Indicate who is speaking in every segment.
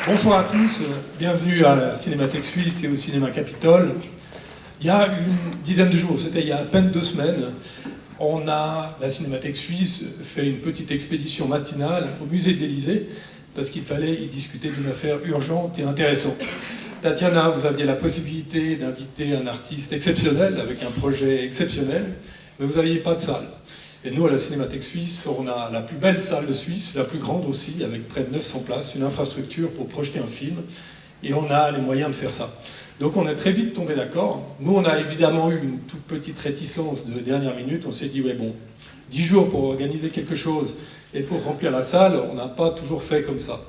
Speaker 1: Bonsoir à tous, bienvenue à la Cinémathèque Suisse et au Cinéma Capitole. Il y a une dizaine de jours, c'était il y a à peine 2 semaines, la Cinémathèque Suisse fait une petite expédition matinale au musée de l'Élysée parce qu'il fallait y discuter d'une affaire urgente et intéressante. Tatiana, vous aviez la possibilité d'inviter un artiste exceptionnel avec un projet exceptionnel, mais vous n'aviez pas de salle. Et nous, à la Cinémathèque Suisse, on a la plus belle salle de Suisse, la plus grande aussi, avec près de 900 places, une infrastructure pour projeter un film, et on a les moyens de faire ça. Donc on est très vite tombé d'accord. Nous, on a évidemment eu une toute petite réticence de dernière minute. On s'est dit, ouais bon, 10 jours pour organiser quelque chose et pour remplir la salle, on n'a pas toujours fait comme ça.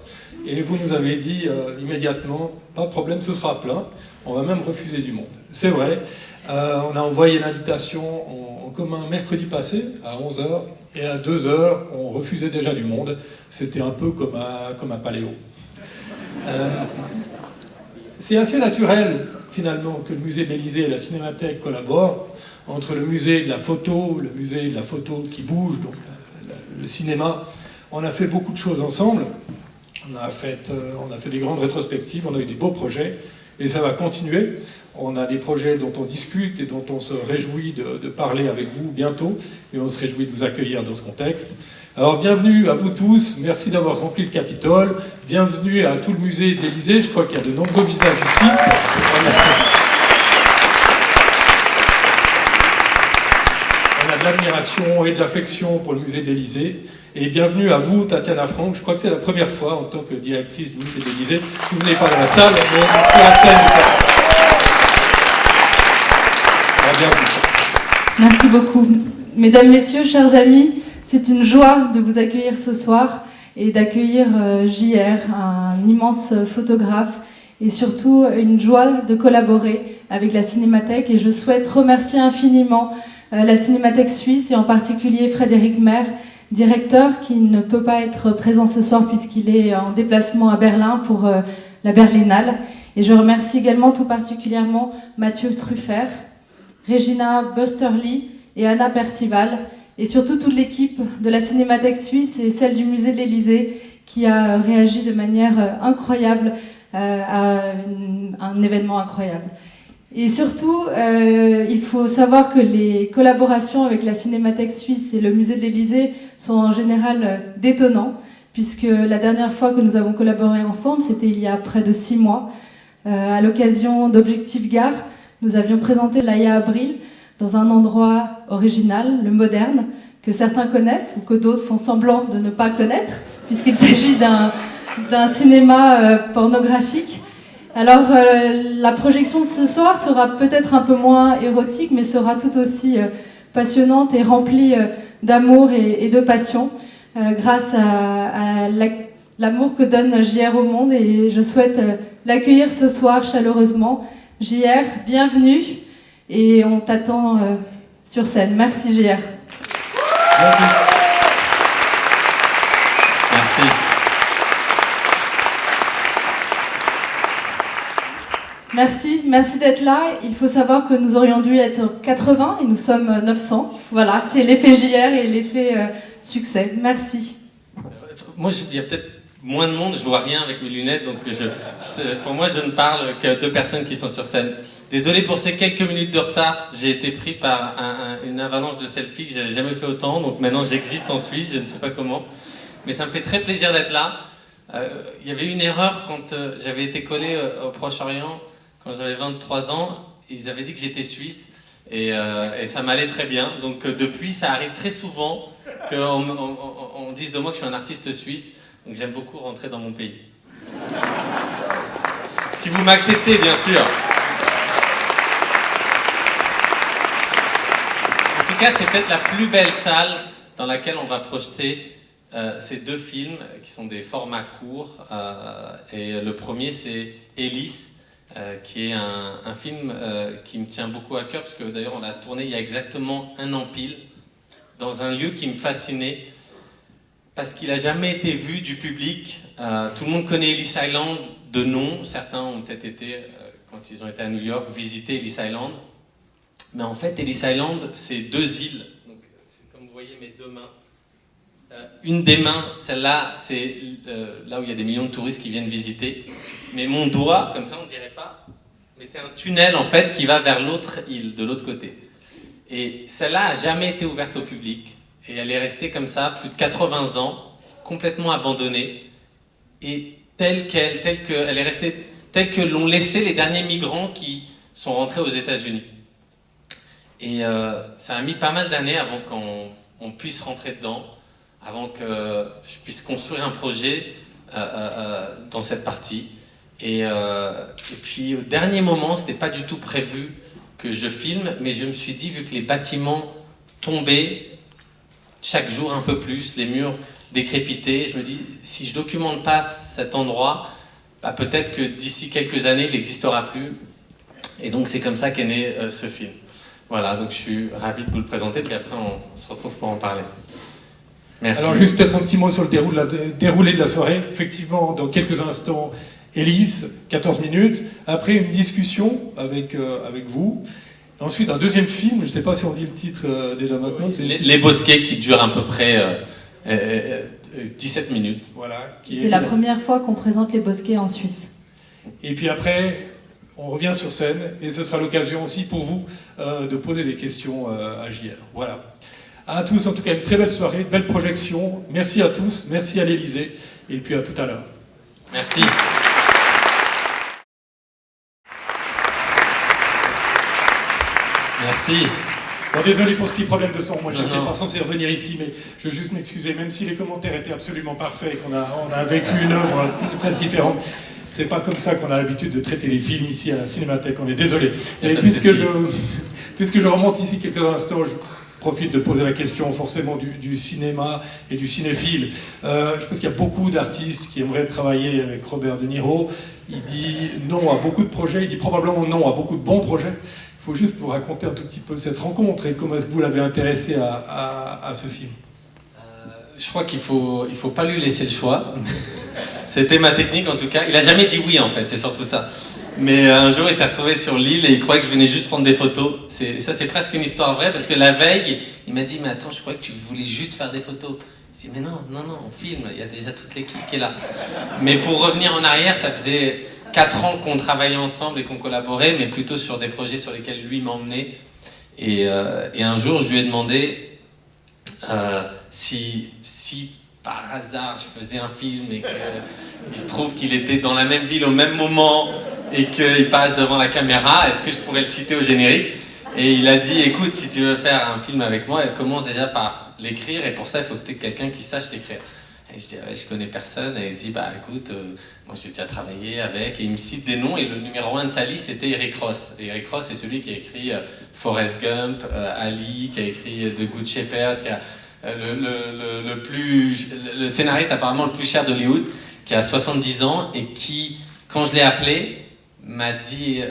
Speaker 1: Et vous nous avez dit immédiatement, pas de problème, ce sera plein, on va même refuser du monde. C'est vrai, on a envoyé l'invitation en commun mercredi passé, à 11h, et à 2h, on refusait déjà du monde. C'était un peu comme à Paléo. C'est assez naturel, finalement, que le musée de l'Élysée et la Cinémathèque collaborent entre le musée de la photo qui bouge, donc le cinéma. On a fait beaucoup de choses ensemble. On a fait des grandes rétrospectives, on a eu des beaux projets, et ça va continuer. On a des projets dont on discute et dont on se réjouit de parler avec vous bientôt, et on se réjouit de vous accueillir dans ce contexte. Alors bienvenue à vous tous, merci d'avoir rempli le Capitole, bienvenue à tout le musée de l'Élysée, je crois qu'il y a de nombreux visages ici. On a de l'admiration et de l'affection pour le musée de l'Élysée. Et bienvenue à vous, Tatiana Franck. Je crois que c'est la première fois, en tant que directrice du musée de l'Élysée, que vous venez pas dans la salle, mais sur la scène. Alors, bienvenue.
Speaker 2: Merci beaucoup. Mesdames, Messieurs, chers amis, c'est une joie de vous accueillir ce soir et d'accueillir JR, un immense photographe, et surtout une joie de collaborer avec la Cinémathèque. Et je souhaite remercier infiniment la Cinémathèque suisse et en particulier Frédéric Maire, directeur, qui ne peut pas être présent ce soir puisqu'il est en déplacement à Berlin pour la Berlinale. Et je remercie également tout particulièrement Mathieu Truffert, Regina Busterly et Anna Percival, et surtout toute l'équipe de la Cinémathèque suisse et celle du musée de l'Élysée qui a réagi de manière incroyable à un événement incroyable. Et surtout, il faut savoir que les collaborations avec la Cinémathèque suisse et le musée de l'Élysée sont en général détonnants, puisque la dernière fois que nous avons collaboré ensemble, c'était il y a près de 6 mois. À l'occasion d'Objectif Gare, nous avions présenté Laïa Abril dans un endroit original, le Moderne, que certains connaissent ou que d'autres font semblant de ne pas connaître, puisqu'il s'agit d'un cinéma pornographique. Alors, la projection de ce soir sera peut-être un peu moins érotique, mais sera tout aussi passionnante et remplie d'amour et de passion, grâce à l'amour que donne JR au monde. Et je souhaite l'accueillir ce soir chaleureusement. JR, bienvenue, et on t'attend sur scène. Merci JR.
Speaker 1: Merci.
Speaker 2: Merci d'être là. Il faut savoir que nous aurions dû être 80 et nous sommes 900. Voilà, c'est l'effet JR et l'effet succès. Merci.
Speaker 3: Moi, il y a peut-être moins de monde, je vois rien avec mes lunettes, donc pour moi, je ne parle que 2 personnes qui sont sur scène. Désolé pour ces quelques minutes de retard, j'ai été pris par une avalanche de selfies que je n'avais jamais fait autant, donc maintenant j'existe en Suisse, je ne sais pas comment. Mais ça me fait très plaisir d'être là. Il y avait une erreur quand j'avais été collé au Proche-Orient, quand j'avais 23 ans, ils avaient dit que j'étais suisse, et ça m'allait très bien. Donc depuis, ça arrive très souvent qu'on dise de moi que je suis un artiste suisse, donc j'aime beaucoup rentrer dans mon pays. Si vous m'acceptez, bien sûr. En tout cas, c'est peut-être la plus belle salle dans laquelle on va projeter ces 2 films qui sont des formats courts. Et le premier, c'est Hélice, qui est un film qui me tient beaucoup à cœur, parce que d'ailleurs on l'a tourné il y a exactement 1 an pile, dans un lieu qui me fascinait, parce qu'il n'a jamais été vu du public. Tout le monde connaît Ellis Island de nom, certains ont peut-être été, quand ils ont été à New York, visiter Ellis Island. Mais en fait, Ellis Island, c'est 2 îles. Donc, comme vous voyez mes 2 mains, Une des mains, celle-là, c'est là où il y a des millions de touristes qui viennent visiter. Mais mon doigt, comme ça on ne dirait pas, mais c'est un tunnel en fait qui va vers l'autre île, de l'autre côté. Et celle-là n'a jamais été ouverte au public. Et elle est restée comme ça, plus de 80 ans, complètement abandonnée. Et telle qu'elle est restée, telle que l'ont laissé les derniers migrants qui sont rentrés aux États-Unis. Et ça a mis pas mal d'années avant qu'on puisse rentrer dedans, avant que je puisse construire un projet dans cette partie. Et puis au dernier moment, c'était pas du tout prévu que je filme, mais je me suis dit, vu que les bâtiments tombaient chaque jour un peu plus, les murs décrépitaient, je me dis, si je documente pas cet endroit, bah, peut-être que d'ici quelques années, il n'existera plus. Et donc c'est comme ça qu'est né ce film. Voilà, donc je suis ravi de vous le présenter, puis après on se retrouve pour en parler. Merci.
Speaker 1: Alors juste peut-être un petit mot sur le déroulé de la soirée. Effectivement, dans quelques instants, Élise, 14 minutes. Après, une discussion avec vous. Ensuite, un deuxième film. Je ne sais pas si on dit le titre déjà maintenant.
Speaker 3: Les Bosquets, qui dure à peu près 17 minutes.
Speaker 1: Voilà.
Speaker 2: C'est la première fois qu'on présente Les Bosquets en Suisse.
Speaker 1: Et puis après, on revient sur scène. Et ce sera l'occasion aussi pour vous de poser des questions à JR. Voilà. À tous, en tout cas, une très belle soirée, une belle projection. Merci à tous. Merci à l'Élysée. Et puis à tout à l'heure.
Speaker 3: Merci. Merci.
Speaker 1: Bon, désolé pour ce petit problème de son. Moi, j'étais
Speaker 3: Non.
Speaker 1: pas censé revenir ici, mais je veux juste m'excuser, même si les commentaires étaient absolument parfaits, qu'on a vécu une œuvre presque différente. C'est pas comme ça qu'on a l'habitude de traiter les films ici à la Cinémathèque. On est désolé. Et puisque je remonte ici quelques instants, je profite de poser la question forcément du cinéma et du cinéphile. Je pense qu'il y a beaucoup d'artistes qui aimeraient travailler avec Robert De Niro. Il dit non à beaucoup de projets. Il dit probablement non à beaucoup de bons projets. Il faut juste vous raconter un tout petit peu cette rencontre et comment est-ce que vous l'avez intéressé à ce film.
Speaker 3: Je crois qu'il faut pas lui laisser le choix. C'était ma technique en tout cas. Il a jamais dit oui en fait, c'est surtout ça. Mais un jour il s'est retrouvé sur l'île et il croyait que je venais juste prendre des photos. Ça c'est presque une histoire vraie parce que la veille, il m'a dit mais attends, je crois que tu voulais juste faire des photos. Je dis mais non, on filme, il y a déjà toute l'équipe qui est là. Mais pour revenir en arrière, ça faisait 4 ans qu'on travaillait ensemble et qu'on collaborait, mais plutôt sur des projets sur lesquels lui m'emmenait. Et un jour, je lui ai demandé si par hasard je faisais un film et qu'il se trouve qu'il était dans la même ville au même moment et qu'il passe devant la caméra, est-ce que je pourrais le citer au générique? Et il a dit, écoute, si tu veux faire un film avec moi, commence déjà par l'écrire, et pour ça, il faut que tu aies quelqu'un qui sache l'écrire. Et je dis, ouais, je connais personne, et il dit, bah écoute, moi j'ai déjà travaillé avec, et il me cite des noms, et le numéro 1 de sa liste, c'était Eric Ross. Et Eric Ross, c'est celui qui a écrit Forrest Gump, Ali, qui a écrit The Good Shepherd, qui a le scénariste apparemment le plus cher d'Hollywood, qui a 70 ans, et qui, quand je l'ai appelé, m'a dit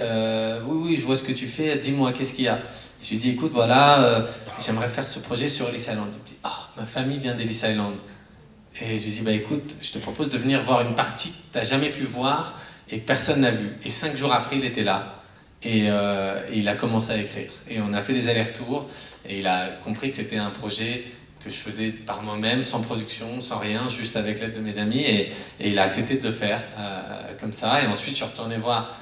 Speaker 3: oui, je vois ce que tu fais, dis-moi, qu'est-ce qu'il y a? Je lui ai dit, écoute, voilà, j'aimerais faire ce projet sur Ellis Island. Il me dit, ma famille vient d'Ellis Island. Et je lui ai dit, bah écoute, je te propose de venir voir une partie que tu n'as jamais pu voir et que personne n'a vue. Et 5 jours après, il était là. Et il a commencé à écrire. Et on a fait des allers-retours. Et il a compris que c'était un projet que je faisais par moi-même, sans production, sans rien, juste avec l'aide de mes amis. Et il a accepté de le faire comme ça. Et ensuite, je suis retourné voir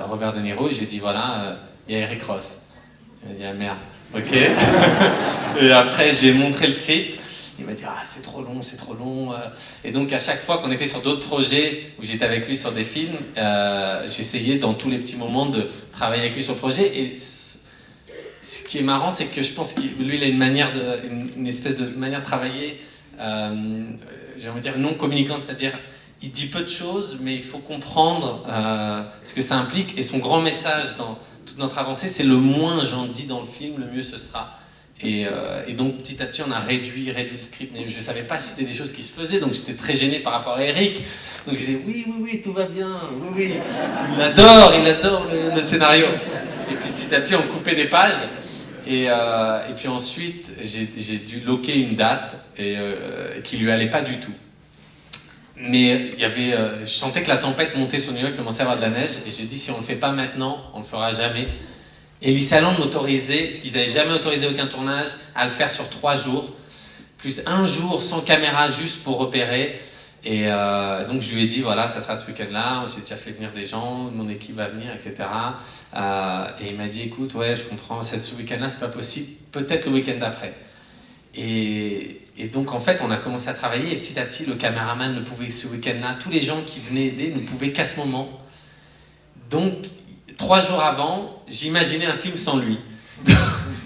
Speaker 3: Robert De Niro et j'ai dit, voilà, il y a Eric Ross. Il m'a dit, ah merde, ok. Et après, je lui ai montré le script. Il m'a dit, c'est trop long, c'est trop long. Et donc, à chaque fois qu'on était sur d'autres projets, où j'étais avec lui sur des films, j'essayais dans tous les petits moments de travailler avec lui sur le projet. Et ce qui est marrant, c'est que je pense que lui, il a une espèce de manière de travailler, j'ai envie de dire, non communicante, c'est-à-dire, il dit peu de choses, mais il faut comprendre ce que ça implique. Et son grand message dans toute notre avancée, c'est le moins j'en dis dans le film, le mieux ce sera. Et donc petit à petit on a réduit le script, mais je ne savais pas si c'était des choses qui se faisaient, donc j'étais très gêné par rapport à Eric. Donc je disais oui, tout va bien, oui. Il adore le scénario. Et puis petit à petit on coupait des pages. Et puis ensuite j'ai dû loquer une date qui lui allait pas du tout. Mais je sentais que la tempête montait sur New York, commençait à avoir de la neige, et j'ai dit si on le fait pas maintenant, on le fera jamais. Ellis Island m'autorisait, parce qu'ils n'avaient jamais autorisé aucun tournage, à le faire sur 3 jours, plus un jour sans caméra juste pour repérer. Et donc je lui ai dit, voilà, ça sera ce week-end-là, j'ai déjà fait venir des gens, mon équipe va venir, etc. Et il m'a dit, écoute, ouais, je comprends, ce week-end-là, c'est pas possible, peut-être le week-end d'après. Et donc en fait, on a commencé à travailler, et petit à petit, le caméraman ne pouvait ce week-end-là, tous les gens qui venaient aider ne pouvaient qu'à ce moment. Donc, 3 jours avant, j'imaginais un film sans lui.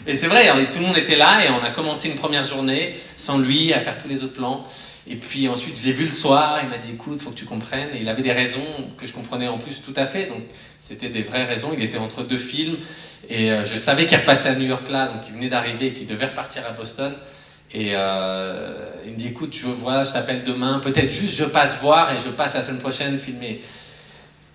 Speaker 3: Et c'est vrai, tout le monde était là, et on a commencé une première journée sans lui, à faire tous les autres plans. Et puis ensuite, je l'ai vu le soir, il m'a dit, écoute, faut que tu comprennes. Et il avait des raisons que je comprenais en plus tout à fait. Donc, c'était des vraies raisons. Il était entre 2 films. Et je savais qu'il repassait à New York là, donc il venait d'arriver et qu'il devait repartir à Boston. Et il me dit, écoute, je t'appelle demain. Peut-être juste, je passe voir et je passe la semaine prochaine filmer.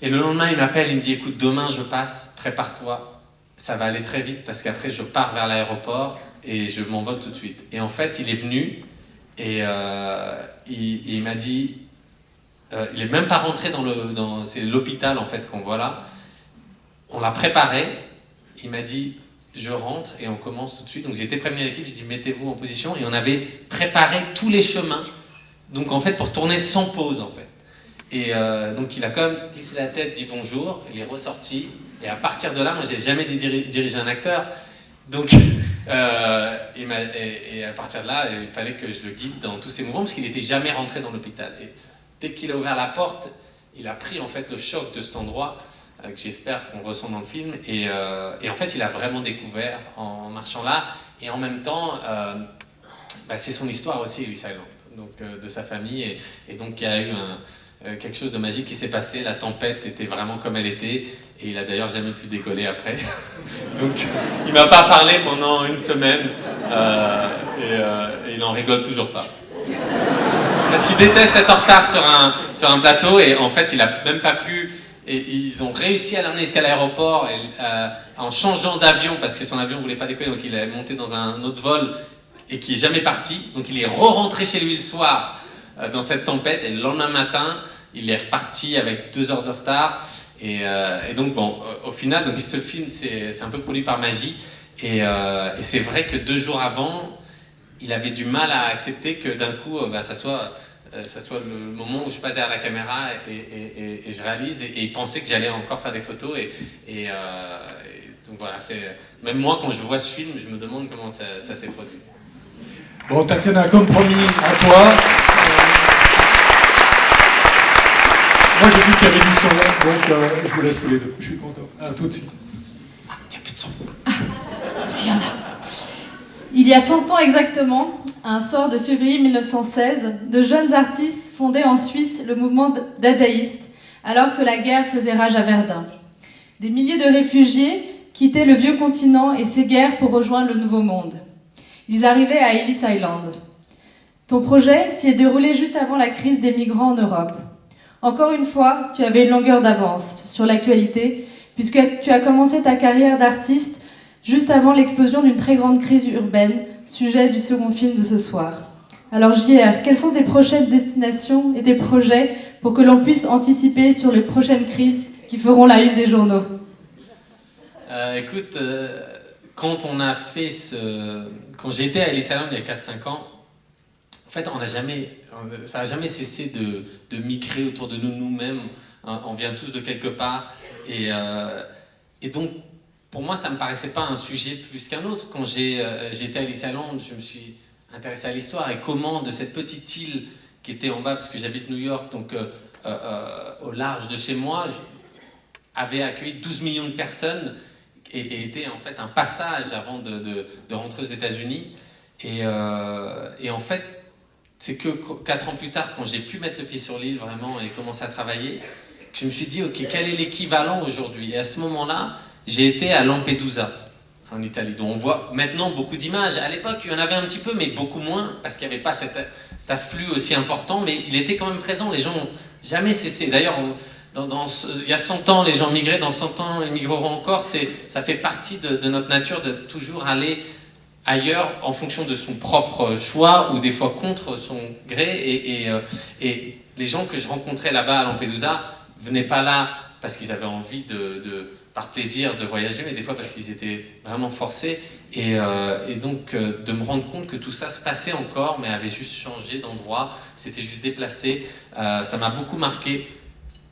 Speaker 3: Et le lendemain, il m'appelle, il me dit, écoute, demain, je passe, prépare-toi. Ça va aller très vite parce qu'après, je pars vers l'aéroport et je m'envole tout de suite. Et en fait, il est venu. Et il m'a dit, il n'est même pas rentré c'est l'hôpital en fait qu'on voit là. On l'a préparé. Il m'a dit, je rentre et on commence tout de suite. Donc j'ai été prévenu à l'équipe, j'ai dit mettez-vous en position et on avait préparé tous les chemins. Donc en fait pour tourner sans pause en fait. Et donc il a quand même glissé la tête, dit bonjour, il est ressorti. Et à partir de là, moi j'ai jamais dirigé un acteur. Donc et à partir de là, il fallait que je le guide dans tous ses mouvements parce qu'il n'était jamais rentré dans l'hôpital. Et dès qu'il a ouvert la porte, il a pris en fait le choc de cet endroit que j'espère qu'on ressent dans le film. Et en fait, il a vraiment découvert en marchant là. Et en même temps, c'est son histoire aussi, Ellis Island, donc de sa famille. Et donc il y a eu quelque chose de magique qui s'est passé. La tempête était vraiment comme elle était. Et il a d'ailleurs jamais pu décoller après. Donc, il m'a pas parlé pendant 1 semaine. Et il en rigole toujours pas. Parce qu'il déteste être en retard sur un plateau. Et en fait, il a même pas pu... Et ils ont réussi à l'emmener jusqu'à l'aéroport en changeant d'avion. Parce que son avion ne voulait pas décoller. Donc, il est monté dans un autre vol. Et qui est jamais parti. Donc, il est re-rentré chez lui le soir dans cette tempête. Et le lendemain matin, il est reparti avec 2 heures de retard. Et donc, bon, au final, donc, ce film, c'est un peu produit par magie. Et c'est vrai que 2 jours avant, il avait du mal à accepter que d'un coup, ça soit le moment où je passe derrière la caméra et je réalise. Et il pensait que j'allais encore faire des photos. Et donc voilà, même moi, quand je vois ce film, je me demande comment ça s'est produit.
Speaker 1: Bon, Tatiana, comme promis, à toi. Moi, j'ai vu qu'il y avait du son, donc je vous laisse tous les deux. Je suis content. À tout de suite.
Speaker 3: Il n'y a plus de son.
Speaker 2: S'il y en a. Il y a 100 ans exactement, un soir de février 1916, de jeunes artistes fondaient en Suisse le mouvement dadaïste, alors que la guerre faisait rage à Verdun. Des milliers de réfugiés quittaient le vieux continent et ses guerres pour rejoindre le nouveau monde. Ils arrivaient à Ellis Island. Ton projet s'y est déroulé juste avant la crise des migrants en Europe. Encore une fois, tu avais une longueur d'avance sur l'actualité, puisque tu as commencé ta carrière d'artiste juste avant l'explosion d'une très grande crise urbaine, sujet du second film de ce soir. Alors JR, quelles sont tes prochaines destinations et tes projets pour que l'on puisse anticiper sur les prochaines crises qui feront la une des journaux?
Speaker 3: Écoute, quand j'ai été à Ellis Island il y a 4-5 ans, en fait, ça n'a jamais cessé de migrer autour de nous-mêmes. On vient tous de quelque part. Et donc, pour moi, ça ne me paraissait pas un sujet plus qu'un autre. Quand j'étais à Ellis Island, je me suis intéressé à l'histoire et comment de cette petite île qui était en bas, parce que j'habite New York, donc au large de chez moi, avait accueilli 12 millions de personnes et était en fait un passage avant de rentrer aux États-Unis. Et en fait, c'est que 4 ans plus tard, quand j'ai pu mettre le pied sur l'île vraiment et commencer à travailler, que je me suis dit, ok, quel est l'équivalent aujourd'hui? Et à ce moment-là, j'ai été à Lampedusa, en Italie, dont on voit maintenant beaucoup d'images. À l'époque, il y en avait un petit peu, mais beaucoup moins, parce qu'il n'y avait pas cet afflux aussi important, mais il était quand même présent. Les gens n'ont jamais cessé. D'ailleurs, il y a 100 ans, les gens migraient, dans 100 ans, ils migreront encore. Ça fait partie de notre nature de toujours aller ailleurs en fonction de son propre choix ou des fois contre son gré. Et les gens que je rencontrais là-bas à Lampedusa venaient pas là parce qu'ils avaient envie de par plaisir de voyager, mais des fois parce qu'ils étaient vraiment forcés. Et donc de me rendre compte que tout ça se passait encore, mais avait juste changé d'endroit, s'était juste déplacé, ça m'a beaucoup marqué.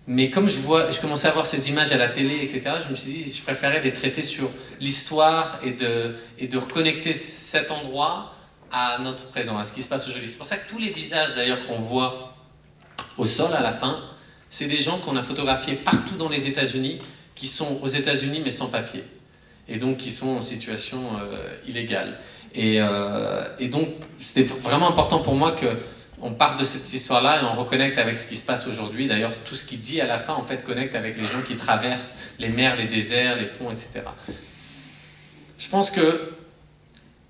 Speaker 3: Mais comme je commençais à voir ces images à la télé, etc., je me suis dit je préférais les traiter sur l'histoire et de reconnecter cet endroit à notre présent, à ce qui se passe aujourd'hui. C'est pour ça que tous les visages d'ailleurs qu'on voit au sol à la fin, c'est des gens qu'on a photographiés partout dans les États-Unis, qui sont aux États-Unis mais sans papier, et donc qui sont en situation illégale. Et donc c'était vraiment important pour moi qu'on parte de cette histoire-là et on reconnecte avec ce qui se passe aujourd'hui. D'ailleurs, tout ce qu'il dit à la fin, en fait, connecte avec les gens qui traversent les mers, les déserts, les ponts, etc. Je pense que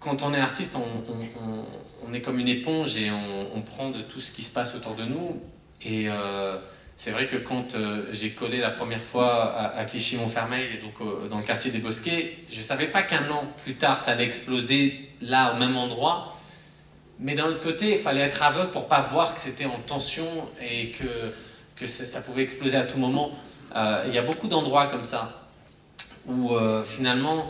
Speaker 3: quand on est artiste, on est comme une éponge et on prend de tout ce qui se passe autour de nous. Et c'est vrai que quand j'ai collé la première fois à Clichy-Montfermeil, et donc dans le quartier des Bosquets, je ne savais pas qu'un an plus tard, ça allait exploser là, au même endroit. Mais d'un autre côté, il fallait être aveugle pour ne pas voir que c'était en tension et que ça pouvait exploser à tout moment. Il y a beaucoup d'endroits comme ça où finalement,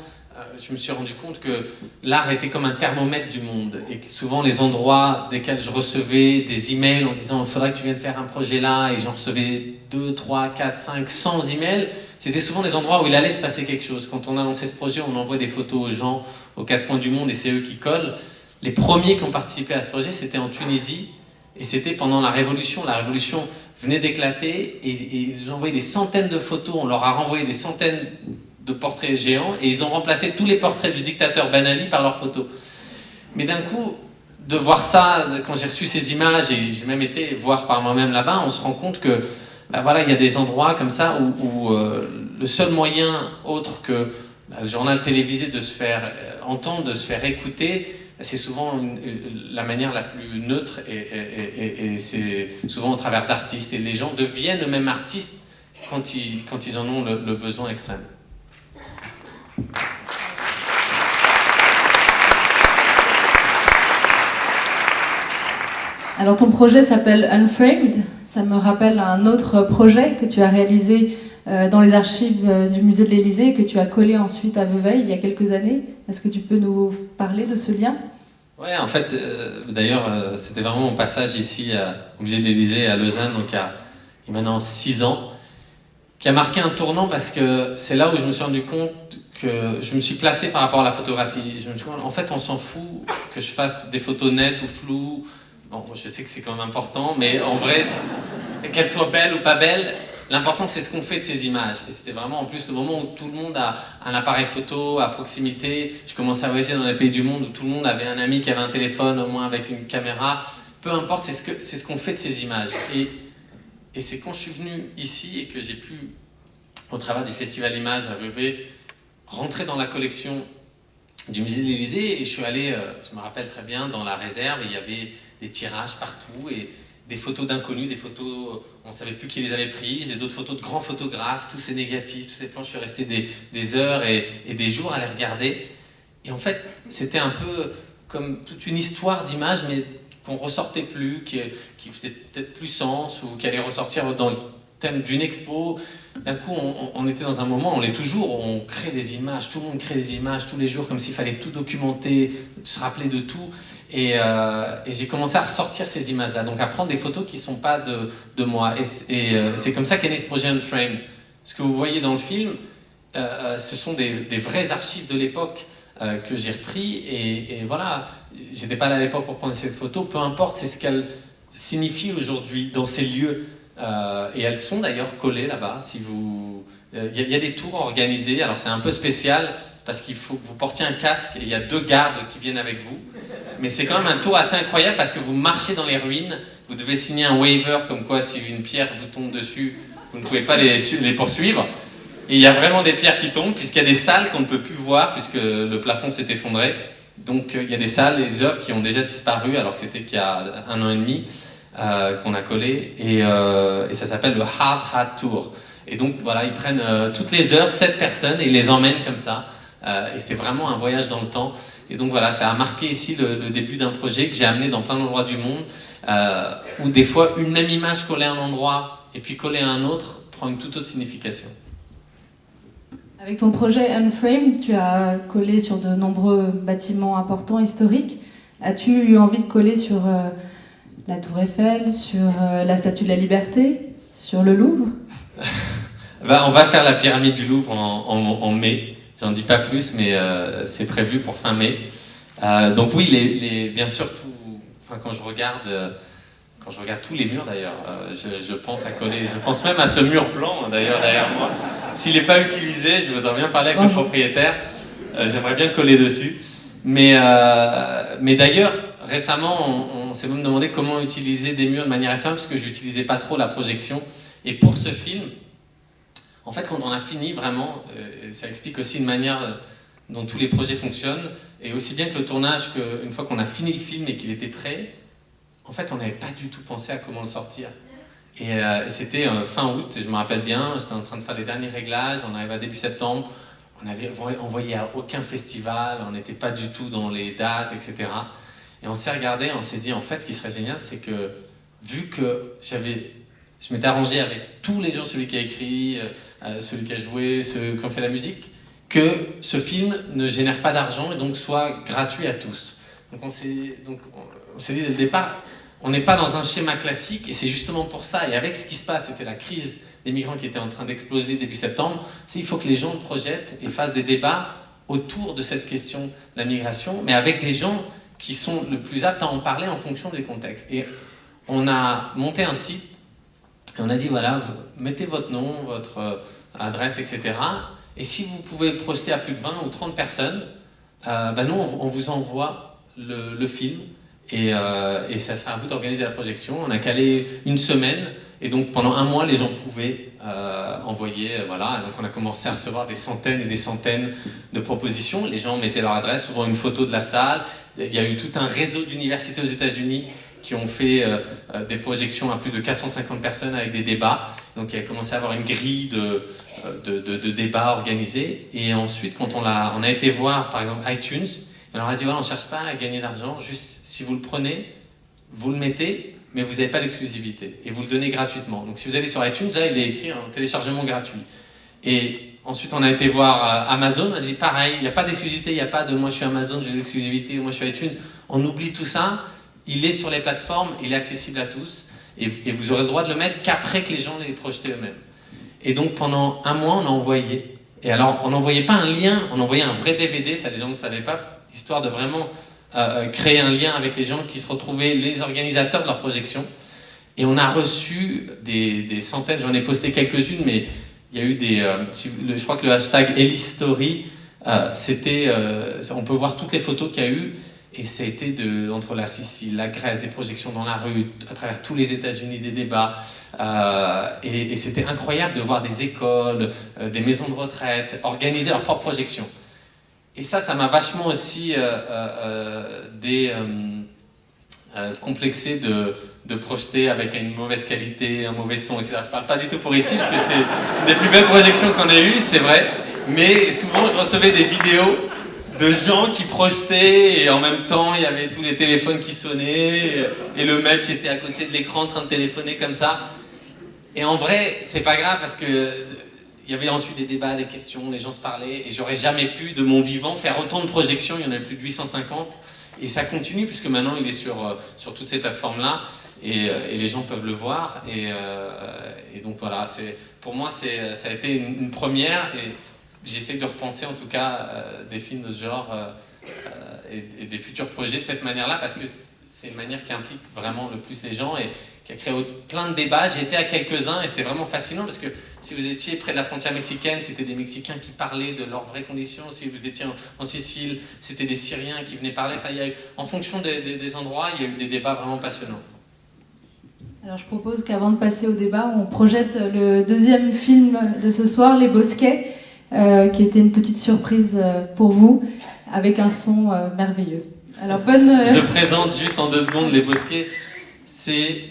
Speaker 3: je me suis rendu compte que l'art était comme un thermomètre du monde et que souvent les endroits desquels je recevais des emails en disant « il faudrait que tu viennes faire un projet là » et j'en recevais 2, 3, 4, 5, 100 emails, c'était souvent des endroits où il allait se passer quelque chose. Quand on a lancé ce projet, on envoie des photos aux gens aux 4 coins du monde et c'est eux qui collent. Les premiers qui ont participé à ce projet, c'était en Tunisie et c'était pendant la Révolution. La Révolution venait d'éclater et ils nous ont envoyé des centaines de photos, on leur a renvoyé des centaines de portraits géants et ils ont remplacé tous les portraits du dictateur Ben Ali par leurs photos. Mais d'un coup, de voir ça, quand j'ai reçu ces images et j'ai même été voir par moi-même là-bas, on se rend compte que voilà, il y a des endroits comme ça où le seul moyen autre que le journal télévisé de se faire entendre, de se faire écouter, c'est souvent la manière la plus neutre et c'est souvent au travers d'artistes. Et les gens deviennent eux-mêmes artistes quand ils en ont le besoin extrême.
Speaker 2: Alors ton projet s'appelle Unframed. Ça me rappelle un autre projet que tu as réalisé dans les archives du musée de l'Élysée et que tu as collé ensuite à Vevey il y a quelques années. Est-ce que tu peux nous parler de ce lien ?
Speaker 3: Ouais, en fait, d'ailleurs, c'était vraiment mon passage ici au musée de l'Élysée à Lausanne, donc il y a maintenant 6 ans, qui a marqué un tournant parce que c'est là où je me suis rendu compte que je me suis placé par rapport à la photographie. Je me suis dit, en fait, on s'en fout que je fasse des photos nettes ou floues. Bon, je sais que c'est quand même important, mais en vrai, qu'elles soient belles ou pas belles, l'important c'est ce qu'on fait de ces images. Et c'était vraiment en plus le moment où tout le monde a un appareil photo à proximité. Je commençais à voyager dans les pays du monde où tout le monde avait un ami qui avait un téléphone, au moins avec une caméra. Peu importe, c'est ce qu'on fait de ces images. Et c'est quand je suis venu ici et que j'ai pu, au travers du Festival Images à Vevey, rentrer dans la collection du musée de l'Élysée et je suis allé, je me rappelle très bien, dans la réserve, et il y avait des tirages partout et des photos d'inconnus, des photos, on ne savait plus qui les avait prises, et d'autres photos de grands photographes, tous ces négatifs, tous ces plans. Je suis resté des heures et des jours à les regarder. Et en fait, c'était un peu comme toute une histoire d'images, mais qu'on ressortait plus, qui faisait peut-être plus sens, ou qui allait ressortir dans le thème d'une expo. D'un coup, on était dans un moment, on l'est toujours, on crée des images, tout le monde crée des images tous les jours, comme s'il fallait tout documenter, se rappeler de tout. Et j'ai commencé à ressortir ces images-là, donc à prendre des photos qui ne sont pas de moi. Et c'est comme ça qu'est né ce projet Unframed. Ce que vous voyez dans le film, ce sont des vraies archives de l'époque que j'ai repris. Et voilà, j'étais pas là à l'époque pour prendre ces photos, peu importe, c'est ce qu'elles signifient aujourd'hui dans ces lieux. Et elles sont d'ailleurs collées là-bas. Si y a des tours organisés. Alors c'est un peu spécial parce qu'il faut que vous portiez un casque et il y a 2 gardes qui viennent avec vous. Mais c'est quand même un tour assez incroyable parce que vous marchez dans les ruines. Vous devez signer un waiver comme quoi si une pierre vous tombe dessus, vous ne pouvez pas les poursuivre. Et il y a vraiment des pierres qui tombent puisqu'il y a des salles qu'on ne peut plus voir puisque le plafond s'est effondré. Donc il y a des salles, des œuvres qui ont déjà disparu alors que c'était qu'il y a 1 an et demi. Qu'on a collé et ça s'appelle le Hard Hat Tour. Et donc voilà, ils prennent toutes les heures 7 personnes et ils les emmènent comme ça. Et c'est vraiment un voyage dans le temps. Et donc voilà, ça a marqué ici le début d'un projet que j'ai amené dans plein d'endroits du monde où des fois une même image collée à un endroit et puis collée à un autre prend une toute autre signification.
Speaker 2: Avec ton projet Unframe, tu as collé sur de nombreux bâtiments importants, historiques. As-tu eu envie de coller sur la Tour Eiffel, sur la Statue de la Liberté, sur le Louvre?
Speaker 3: On va faire la pyramide du Louvre en mai. J'en dis pas plus, mais c'est prévu pour fin mai. Donc oui, bien sûr, quand je regarde tous les murs d'ailleurs, je pense à coller. Je pense même à ce mur blanc d'ailleurs derrière moi. S'il n'est pas utilisé, je voudrais bien parler avec le propriétaire. J'aimerais bien coller dessus. Mais d'ailleurs, récemment, on s'est même demandé comment utiliser des murs de manière éphémère, parce que je n'utilisais pas trop la projection. Et pour ce film, en fait, quand on a fini vraiment, ça explique aussi une manière dont tous les projets fonctionnent, et aussi bien que le tournage, qu'une fois qu'on a fini le film et qu'il était prêt, en fait, on n'avait pas du tout pensé à comment le sortir. Et c'était fin août, je me rappelle bien, j'étais en train de faire les derniers réglages, on arrive à début septembre, on n'avait envoyé à aucun festival, on n'était pas du tout dans les dates, etc. Et on s'est regardé, on s'est dit, en fait, ce qui serait génial, c'est que, vu que je m'étais arrangé avec tous les gens, celui qui a écrit, celui qui a joué, ceux qui ont fait la musique, que ce film ne génère pas d'argent et donc soit gratuit à tous. Donc on s'est dit dès le départ, on n'est pas dans un schéma classique, et c'est justement pour ça, et avec ce qui se passe, c'était la crise des migrants qui était en train d'exploser début septembre, il faut que les gens le projettent et fassent des débats autour de cette question de la migration, mais avec des gens qui sont le plus aptes à en parler en fonction des contextes. Et on a monté un site, et on a dit, voilà, mettez votre nom, votre adresse, etc. Et si vous pouvez projeter à plus de 20 ou 30 personnes, nous, on vous envoie le film, et ça sera à vous d'organiser la projection. On a calé une semaine, et donc pendant un mois, les gens pouvaient envoyer, voilà. Donc on a commencé à recevoir des centaines et des centaines de propositions. Les gens mettaient leur adresse, souvent une photo de la salle. Il y a eu tout un réseau d'universités aux États-Unis qui ont fait des projections à plus de 450 personnes avec des débats. Donc il a commencé à avoir une grille de débats organisés. Et ensuite, quand on a été voir, par exemple, iTunes, on leur a dit, voilà, on ne cherche pas à gagner d'argent, juste si vous le prenez, vous le mettez, mais vous n'avez pas d'exclusivité. Et vous le donnez gratuitement. Donc si vous allez sur iTunes, là, il est écrit en téléchargement gratuit. Et ensuite, on a été voir Amazon, on a dit pareil, il n'y a pas d'exclusivité, il n'y a pas de moi je suis Amazon, j'ai l'exclusivité, moi je suis iTunes. On oublie tout ça, il est sur les plateformes, il est accessible à tous, et vous aurez le droit de le mettre qu'après que les gens l'aient projeté eux-mêmes. Et donc pendant un mois, on a envoyé. Et alors, on n'envoyait pas un lien, on envoyait un vrai DVD, ça les gens ne savaient pas, histoire de vraiment créer un lien avec les gens qui se retrouvaient, les organisateurs de leur projection. Et on a reçu des centaines, j'en ai posté quelques-unes, mais il y a eu je crois que le hashtag #ElliStory, on peut voir toutes les photos qu'il y a eu, et ça a été entre la Sicile, la Grèce, des projections dans la rue, à travers tous les États-Unis, des débats, et c'était incroyable de voir des écoles, des maisons de retraite organiser leurs propres projections. Et ça m'a vachement aussi complexé de projeter avec une mauvaise qualité, un mauvais son, etc. Je parle pas du tout pour ici, parce que c'était une des plus belles projections qu'on ait eues, c'est vrai. Mais souvent, je recevais des vidéos de gens qui projetaient, et en même temps, il y avait tous les téléphones qui sonnaient, et le mec qui était à côté de l'écran en train de téléphoner comme ça. Et en vrai, c'est pas grave, parce que il y avait ensuite des débats, des questions, les gens se parlaient, et j'aurais jamais pu, de mon vivant, faire autant de projections. Il y en avait plus de 850, et ça continue, puisque maintenant il est sur toutes ces plateformes-là, et les gens peuvent le voir, et donc voilà, pour moi ça a été une première, et j'essaie de repenser en tout cas des films de ce genre, et des futurs projets de cette manière-là, parce que c'est une manière qui implique vraiment le plus les gens, et qui a créé plein de débats. J'ai été à quelques-uns, et c'était vraiment fascinant, parce que si vous étiez près de la frontière mexicaine, c'était des Mexicains qui parlaient de leurs vraies conditions. Si vous étiez en Sicile, c'était des Syriens qui venaient parler. Enfin, en fonction des endroits, il y a eu des débats vraiment passionnants.
Speaker 2: Alors je propose qu'avant de passer au débat, on projette le deuxième film de ce soir, Les Bosquets, qui était une petite surprise pour vous, avec un son merveilleux. Alors
Speaker 3: Je le présente juste en 2 secondes. Les Bosquets, c'est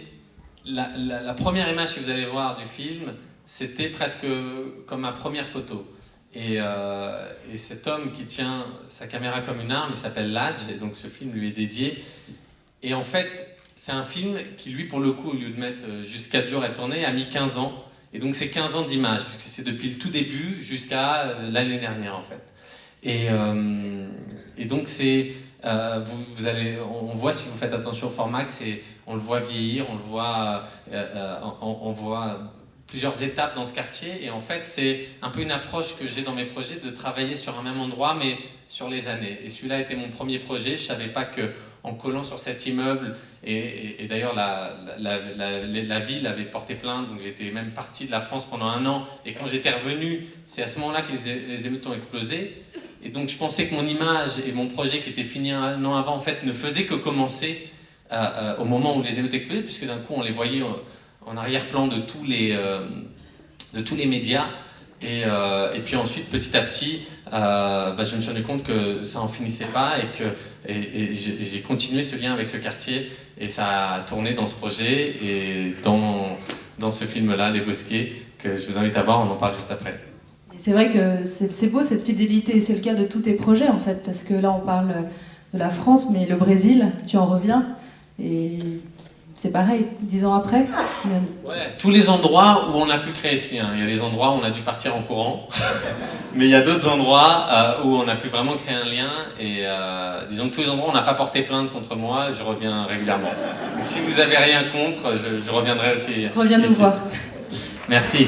Speaker 3: la première image que vous allez voir du film. C'était presque comme ma première photo. Et cet homme qui tient sa caméra comme une arme, il s'appelle Ladj, et donc ce film lui est dédié. Et en fait, c'est un film qui, lui, pour le coup, au lieu de mettre juste 4 jours à tourner, a mis 15 ans. Et donc c'est 15 ans d'images, puisque c'est depuis le tout début jusqu'à l'année dernière en fait. Et donc c'est, on voit si vous faites attention au format, on le voit vieillir, on voit plusieurs étapes dans ce quartier. Et en fait c'est un peu une approche que j'ai dans mes projets, de travailler sur un même endroit mais sur les années. Et celui-là était mon premier projet. Je savais pas que en collant sur cet immeuble, et d'ailleurs la ville avait porté plainte, donc j'étais même parti de la France pendant 1 an, et quand j'étais revenu, c'est à ce moment-là que les émeutes ont explosé, et donc je pensais que mon image et mon projet qui était fini 1 an avant, en fait, ne faisaient que commencer au moment où les émeutes explosaient, puisque d'un coup on les voyait en arrière-plan de tous les médias. Et puis ensuite, petit à petit, je me suis rendu compte que ça en finissait pas, et j'ai continué ce lien avec ce quartier, et ça a tourné dans ce projet et dans ce film-là, Les Bosquets, que je vous invite à voir. On en parle juste après.
Speaker 2: Et c'est vrai que c'est beau cette fidélité, et c'est le cas de tous tes projets en fait, parce que là on parle de la France, mais le Brésil, tu en reviens, et c'est pareil, 10 ans après.
Speaker 3: Ouais, tous les endroits où on a pu créer ce lien. Il y a des endroits où on a dû partir en courant, mais il y a d'autres endroits où on a pu vraiment créer un lien. Et disons que tous les endroits où on n'a pas porté plainte contre moi, je reviens régulièrement. Donc, si vous n'avez rien contre, je reviendrai aussi.
Speaker 2: Reviens nous voir.
Speaker 3: Merci.